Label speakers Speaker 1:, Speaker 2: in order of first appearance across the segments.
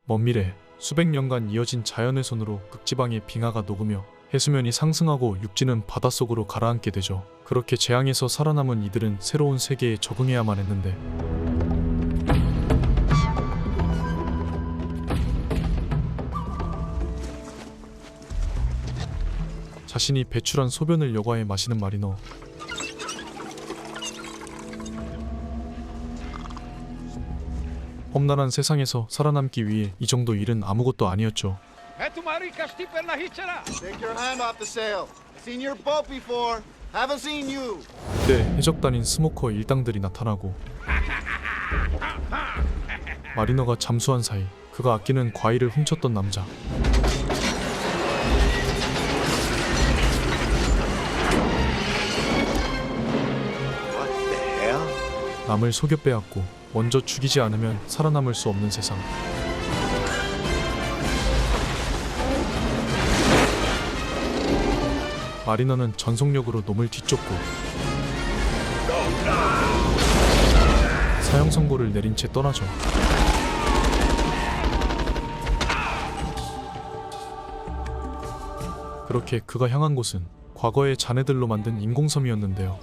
Speaker 1: 먼 미래, 수백 년간 이어진 자연훼손으로 극지방의 빙하가 녹으며 해수면이 상승하고 육지는 바닷속으로 가라앉게 되죠. 그렇게 재앙에서 살아남은 이들은 새로운 세계에 적응해야만 했는데 자신이 배출한 소변을 여과해 마시는 마리너. 험난한 세상에서 살아남기 위해 이 정도 일은 아무것도 아니었죠.
Speaker 2: Take
Speaker 3: your hand off the sail. I've seen your boat before. Haven't seen you.
Speaker 1: 그때 해적단인 스모커 일당들이 나타나고 마리너가 잠수한 사이 그가 아끼는 과일을 훔쳤던 남자.
Speaker 3: What the hell?
Speaker 1: 남을 속여 빼앗고 먼저 죽이지 않으면 살아남을 수 없는 세상. 마리너는 전속력으로 놈을 뒤쫓고 사형 선고를 내린 채 떠나죠. 그렇게 그가 향한 곳은 과거의 잔해들로 만든 인공섬이었는데요.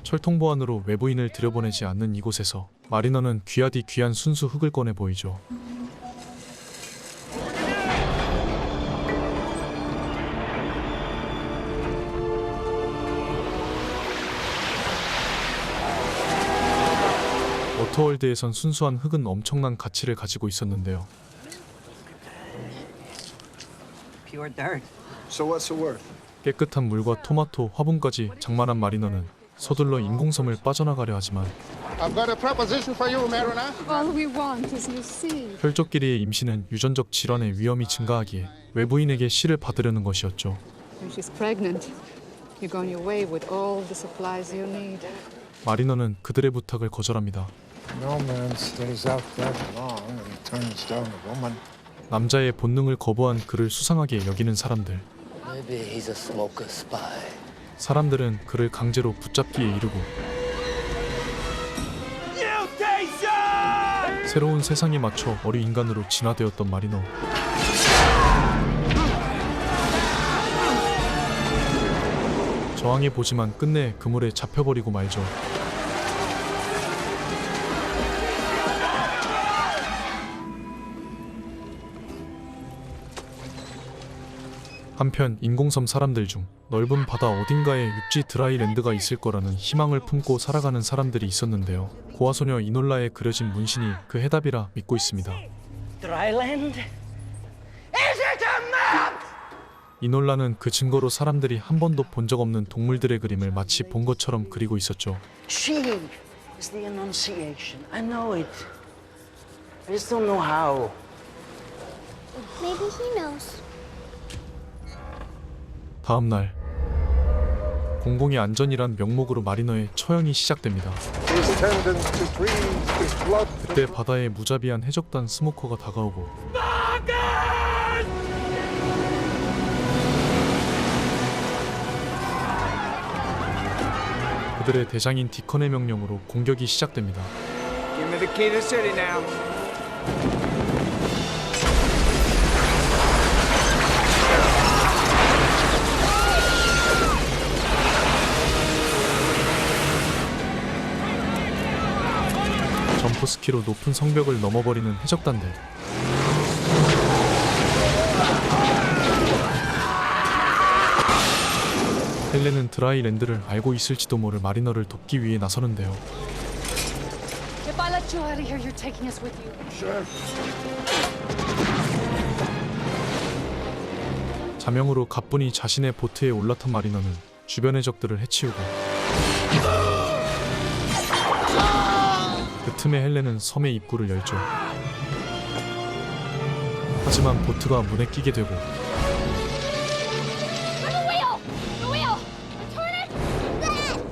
Speaker 1: 철통보안으로 외부인을 들여보내지 않는 이곳에서 마리너는 귀하디 귀한 순수 흙을 꺼내 보이죠. 워터월드에선 순수한 흙은 엄청난 가치를 가지고 있었는데요.
Speaker 4: Pure dirt.
Speaker 3: So what's it worth?
Speaker 1: 깨끗한 물과 토마토, 화분까지 장만한 마리너는 서둘러 인공섬을 빠져나가려 하지만
Speaker 2: I've got a proposition for you, Marina.
Speaker 5: All we want is you see.
Speaker 1: 혈족끼리의 임신은 유전적 질환의 위험이 증가하기에 외부인에게 씨를 받으려는 것이었죠.
Speaker 5: When she's pregnant, you're going your way with all the supplies you need.
Speaker 1: 마리너는 그들의 부탁을 거절합니다.
Speaker 6: No man stays out that long and turns down a woman.
Speaker 1: 남자의 본능을 거부한 그를 수상하게 여기는 사람들.
Speaker 4: Maybe he's a smoker spy.
Speaker 1: 사람들은 그를 강제로 붙잡기에 이르고 새로운 세상에 맞춰 어리 인간으로 진화되었던 마리너. 저항해 보지만 끝내 그물에 잡혀버리고 말죠. 한편 인공섬 사람들 중 넓은 바다 어딘가에 육지 드라이랜드가 있을 거라는 희망을 품고 살아가는 사람들이 있었는데요. 고아소녀 이놀라에 그려진 문신이 그 해답이라 믿고 있습니다.
Speaker 4: Dryland?
Speaker 1: 이놀라는 그 증거로 사람들이 한 번도 본 적 없는 동물들의 그림을 마치 본 것처럼 그리고 있었죠.
Speaker 4: She is the Annunciation. I know it. I just don't know how.
Speaker 7: Maybe he knows.
Speaker 1: 다음 날 공공의 안전이란 명목으로 마리너의 처형이 시작됩니다.
Speaker 6: His tendons to trees, his blood.
Speaker 1: 그때 바다에 무자비한 해적단 스모커가 다가오고 그들의 대장인 디컨의 명령으로 공격이 시작됩니다.
Speaker 2: Give me the key to the city now.
Speaker 1: 점프스키로 높은 성벽을 넘어버리는 해적단들. 헬렌은 드라이랜드를 알고 있을지도 모를 마리너를 돕기 위해 나서는데요.
Speaker 5: If I let you out of here, you're taking us with you.
Speaker 6: Sure.
Speaker 1: 자명으로 가뿐히 자신의 보트에 올라탄 마리너는 주변의 적들을 해치우고 그 틈에 헬렌은 섬의 입구를 열죠. 하지만 보트가 문에 끼게 되고
Speaker 7: The wheel! The wheel! Turn it! That!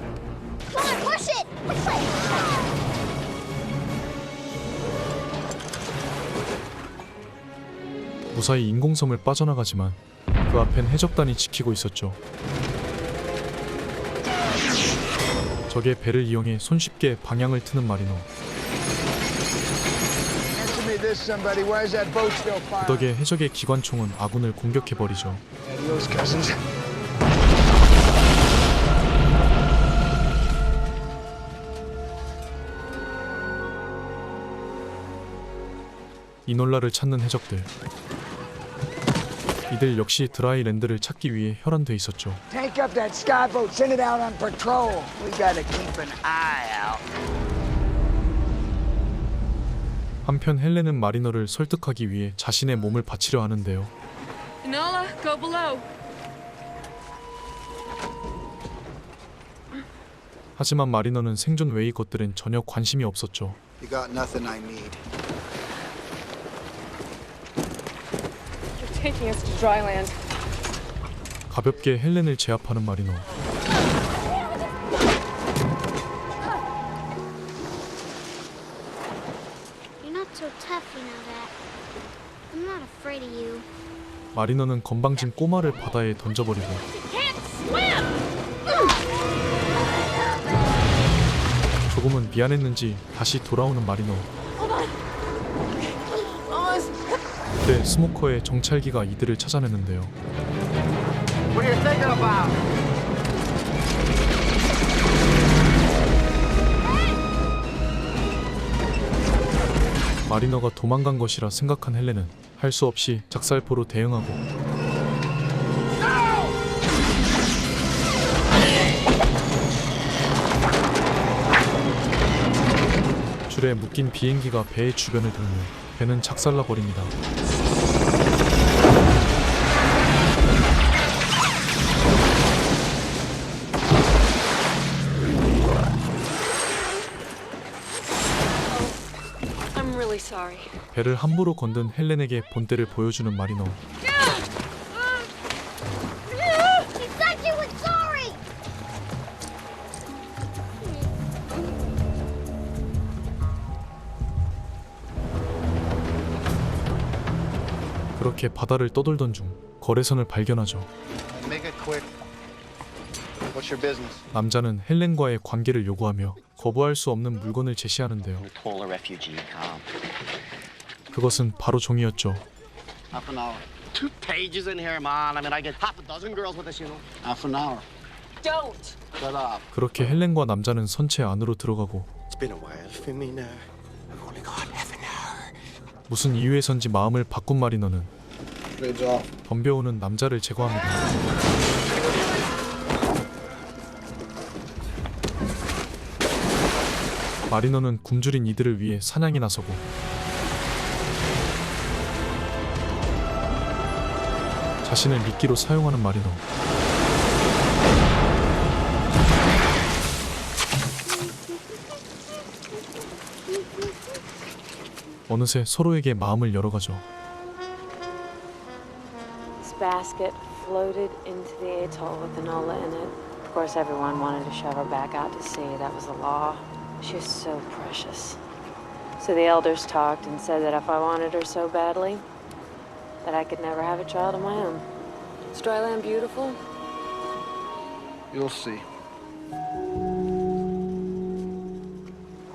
Speaker 7: Come on, push it! Push it!
Speaker 1: 무사히 인공섬을 빠져나가지만 그 앞엔 해적단이 지키고 있었죠. 적의 배를 이용해 손쉽게 방향을 트는 마리너.
Speaker 6: Hey, this somebody. Why is that boat still
Speaker 1: 그
Speaker 6: firing?
Speaker 1: 덕에 해적의 기관총은 아군을 공격해버리죠.
Speaker 6: Adios, cousins.
Speaker 1: 이놀라를 찾는 해적들. 이들 역시 드라이랜드를 찾기 위해 혈안돼 있었죠.
Speaker 8: Take up that skyboat, send it out on patrol. We gotta keep an eye out.
Speaker 1: 한편 헬렌은 마리너를 설득하기 위해 자신의 몸을 바치려 하는데요.
Speaker 5: Enola, go below.
Speaker 1: 하지만 마리너는 생존 외의 것들엔 전혀 관심이 없었죠.
Speaker 3: You got nothing I need.
Speaker 5: You're taking us to dry land.
Speaker 1: 가볍게 헬렌을 제압하는 마리너.
Speaker 7: You're not so tough, you know that. I'm not afraid of you.
Speaker 1: 마리너는 건방진 꼬마를 바다에 던져버리고
Speaker 7: Can't swim!
Speaker 1: 조금은 미안했는지 다시 돌아오는 마리너. 그때 스모커의 정찰기가 이들을 찾아내는데요.
Speaker 3: What are you thinking about?
Speaker 1: 마리너가 도망간 것이라 생각한 헬렌은 할 수 없이 작살포로 대응하고 줄에 묶인 비행기가 배의 주변을 돌며 배는 작살나 버립니다.
Speaker 5: I'm really sorry.
Speaker 1: 배를 함부로 건든 헬렌에게 본때를 보여주는 마리너.
Speaker 7: He said you were sorry!
Speaker 1: 그렇게 바다를 떠돌던 중 거래선을 발견하죠.
Speaker 3: Make it quick. What's your business?
Speaker 1: 남자는 헬렌과의 관계를 요구하며 거부할 수 없는 물건을 제시하는데요.
Speaker 9: Call a refugee camp.
Speaker 1: 그것은 바로 종이었죠.
Speaker 3: Half an hour.
Speaker 9: 2 pages in here, man. I mean, I get half a dozen girls with this, you know.
Speaker 3: Half an hour.
Speaker 5: Don't!
Speaker 3: Shut up.
Speaker 1: 그렇게 헬렌과 남자는 선체 안으로 들어가고
Speaker 9: It's been a while for me now. I've only got half an hour.
Speaker 1: 무슨 이유에선지 마음을 바꾼 마리너는
Speaker 3: Good job.
Speaker 1: 덤벼오는 남자를 제거합니다. 마리너는 굶주린 이들을 위해 사냥에 나서고 자신을 미끼로 사용하는 마리너. 어느새 서로에게 마음을 열어가죠.
Speaker 10: This basket floated into the atoll with Enola in it. Of course, everyone wanted to shove her back out to sea. That was the law. She was so precious. So the elders talked and said that if I wanted her so badly, that I could never have a child of my own. Is dry land beautiful?
Speaker 3: You'll see.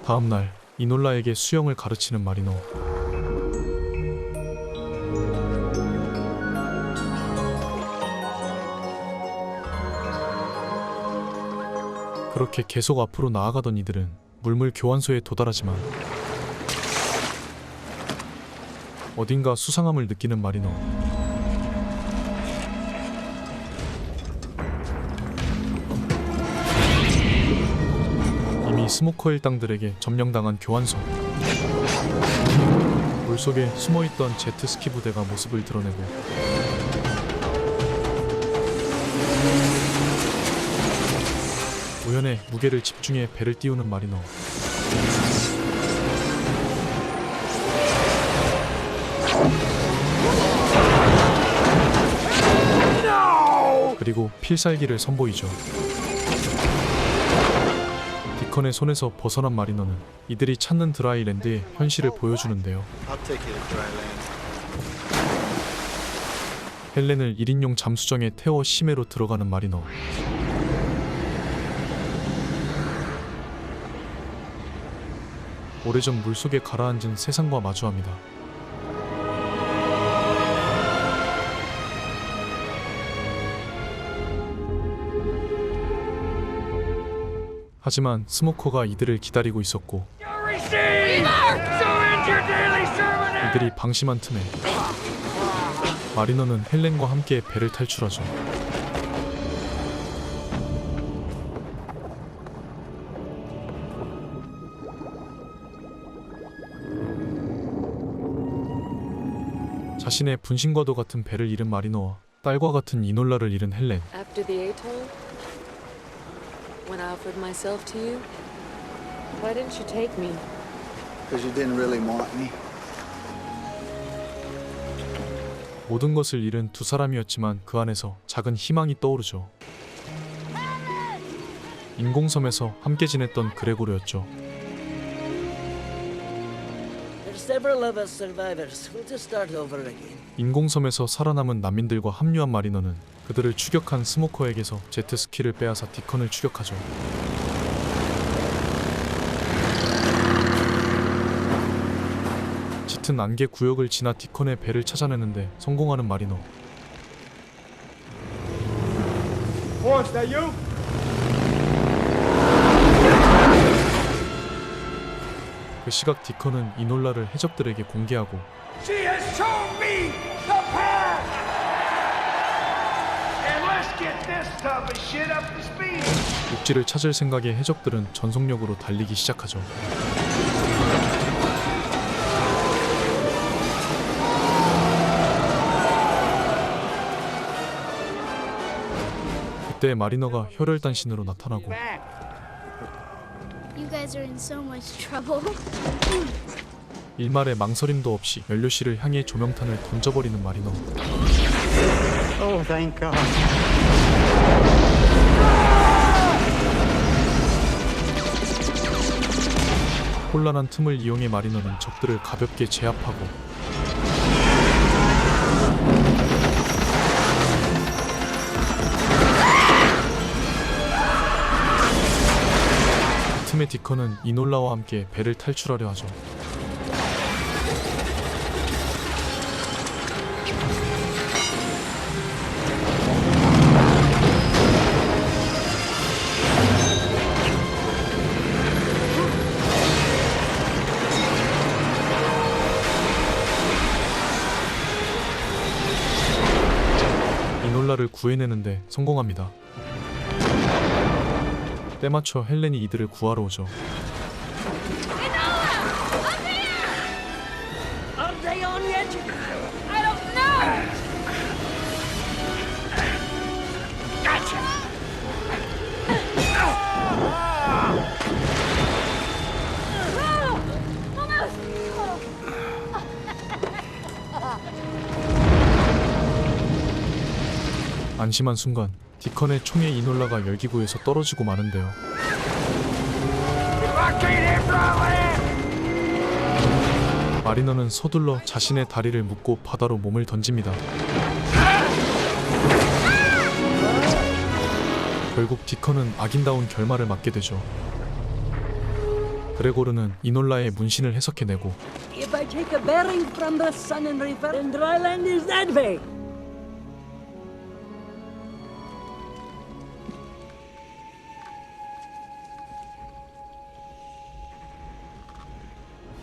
Speaker 1: 다음 날 이놀라에게 수영을 가르치는 마리너. 그렇게 계속 앞으로 나아가던 이들은 물물 교환소에 도달하지만 어딘가 수상함을 느끼는 마리너. 이미 스모커 일당들에게 점령당한 교환소. 물속에 숨어있던 제트스키 부대가 모습을 드러내고 우연에 무게를 집중해 배를 띄우는 마리너. 그리고 필살기를 선보이죠. 디컨의 손에서 벗어난 마리너는 이들이 찾는 드라이랜드의 현실을 보여주는데요.
Speaker 3: I'll take you to dry land.
Speaker 1: 헬렌을 1인용 잠수정에 태워 심해로 들어가는 마리너. 오래전 물속에 가라앉은 세상과 마주합니다. 하지만 스모커가 이들을 기다리고 있었고 이들이 방심한 틈에 마리너는 헬렌과 함께 배를 탈출하죠. 자신의 분신과도 같은 배를 잃은 마리너와 딸과 같은 이놀라를 잃은 헬렌.
Speaker 10: After the atoll, when I offered myself to you, why didn't you take me?
Speaker 3: Because you didn't really want me.
Speaker 1: 모든 것을 잃은 두 사람이었지만 그 안에서 작은 희망이 떠오르죠. 인공섬에서 함께 지냈던 그레고르였죠.
Speaker 4: There's several of us survivors. We'll just start over again.
Speaker 1: 인공섬에서 살아남은 난민들과 합류한 마리너는 그들을 추격한 스모커에게서 제트스키를 빼앗아 디컨을 추격하죠. 짙은 안개 구역을 지나 디컨의 배를 찾아내는데 성공하는 마리너.
Speaker 2: Boy, is that you?
Speaker 1: 그 시각 디컨은 이놀라를 해적들에게 공개하고
Speaker 2: She has shown me the path! And let's get this tub of shit up to speed!
Speaker 1: 육지를 찾을 생각에 해적들은 전속력으로 달리기 시작하죠. 그때 마리너가 혈혈단신으로 나타나고
Speaker 7: You guys are in so much trouble.
Speaker 1: 일말의 망설임도 없이 연료실을 향해 조명탄을 던져버리는 마리너.
Speaker 8: Oh, thank God.
Speaker 1: 혼란한 틈을 이용해 마리너는 적들을 가볍게 제압하고 그 틈에 디컨은 이놀라와 함께 배를 탈출하려 하죠. 이놀라를 구해내는데 성공합니다. 때맞춰 헬렌이 이들을 구하러 오죠.
Speaker 4: Are they on yet?
Speaker 7: I don't know.
Speaker 1: 안심한 순간 디컨의 총에 이놀라가 열기구에서 떨어지고 마는데요. 마리너는 서둘러 자신의 다리를 묶고 바다로 몸을 던집니다. 결국 디컨은 악인다운 결말을 맞게 되죠. 그레고르는 이놀라의 문신을 해석해내고
Speaker 4: If I take a bearing from the sun and river, then dry land is that way.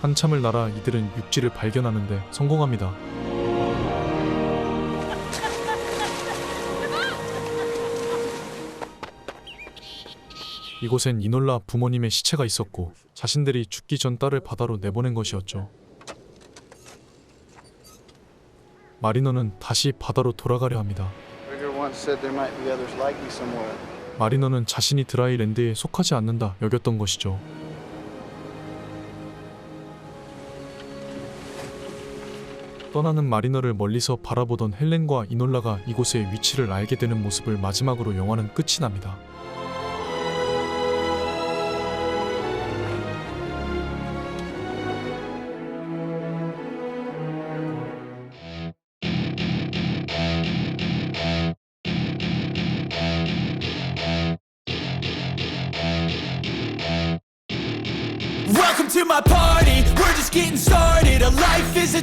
Speaker 1: 한참을 날아 이들은 육지를 발견하는데 성공합니다. 이곳엔 이놀라 부모님의 시체가 있었고 자신들이 죽기 전 딸을 바다로 내보낸 것이었죠. 마리너는 다시 바다로 돌아가려 합니다.
Speaker 3: Rigger once said there might be others like me somewhere.
Speaker 1: 마리너는 자신이 드라이랜드에 속하지 않는다 여겼던 것이죠. 떠나는 마리너를 멀리서 바라보던 헬렌과 이놀라가 이곳의 위치를 알게 되는 모습을 마지막으로 영화는 끝이 납니다.
Speaker 11: Welcome to my party, we're just getting started. A life is a